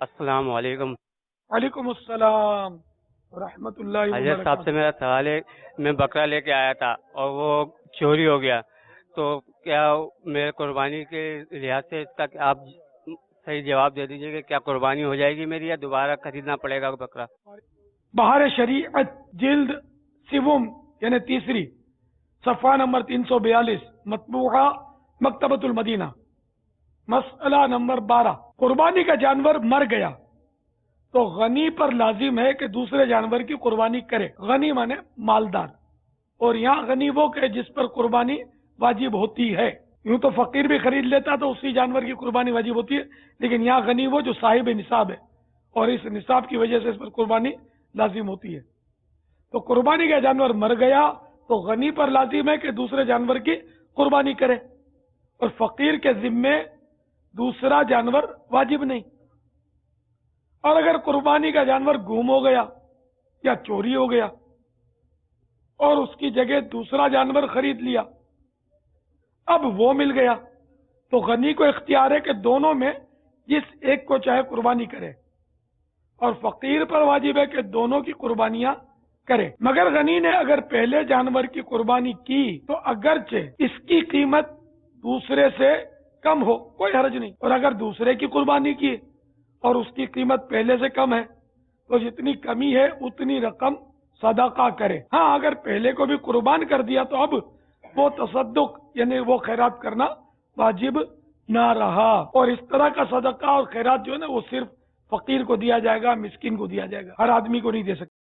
السلام علیکم وعلیکم السلام ورحمۃ اللہ حضرت صاحب سے وبرکاتہ۔ میرا سوال ہے، میں بکرا لے کے آیا تھا اور وہ چوری ہو گیا، تو کیا میرے قربانی کے لحاظ سے اس کا آپ صحیح جواب دے دیجیے کہ کیا قربانی ہو جائے گی میری یا دوبارہ خریدنا پڑے گا بکرا؟ بہار شریعت جلد سوم یعنی تیسری، صفحہ نمبر 342، مطبوعہ مکتبۃ المدینہ، مسئلہ نمبر 12۔ قربانی کا جانور مر گیا تو غنی پر لازم ہے کہ دوسرے جانور کی قربانی کرے۔ غنی مانے مالدار، اور یہاں غنی وہ کہ جس پر قربانی واجب ہوتی ہے۔ یوں تو فقیر بھی خرید لیتا تو اسی جانور کی قربانی واجب ہوتی ہے، لیکن یہاں غنی وہ جو صاحب نصاب ہے اور اس نصاب کی وجہ سے اس پر قربانی لازم ہوتی ہے۔ تو قربانی کا جانور مر گیا تو غنی پر لازم ہے کہ دوسرے جانور کی قربانی کرے، اور فقیر کے ذمے دوسرا جانور واجب نہیں۔ اور اگر قربانی کا جانور گم ہو گیا یا چوری ہو گیا اور اس کی جگہ دوسرا جانور خرید لیا، اب وہ مل گیا تو غنی کو اختیار ہے کہ دونوں میں جس ایک کو چاہے قربانی کرے، اور فقیر پر واجب ہے کہ دونوں کی قربانیاں کرے۔ مگر غنی نے اگر پہلے جانور کی قربانی کی تو اگرچہ اس کی قیمت دوسرے سے کم ہو کوئی حرج نہیں، اور اگر دوسرے کی قربانی کی اور اس کی قیمت پہلے سے کم ہے تو جتنی کمی ہے اتنی رقم صدقہ کرے۔ ہاں اگر پہلے کو بھی قربان کر دیا تو اب وہ تصدق یعنی وہ خیرات کرنا واجب نہ رہا، اور اس طرح کا صدقہ اور خیرات جو ہے نا وہ صرف فقیر کو دیا جائے گا، مسکین کو دیا جائے گا، ہر آدمی کو نہیں دے سکتا۔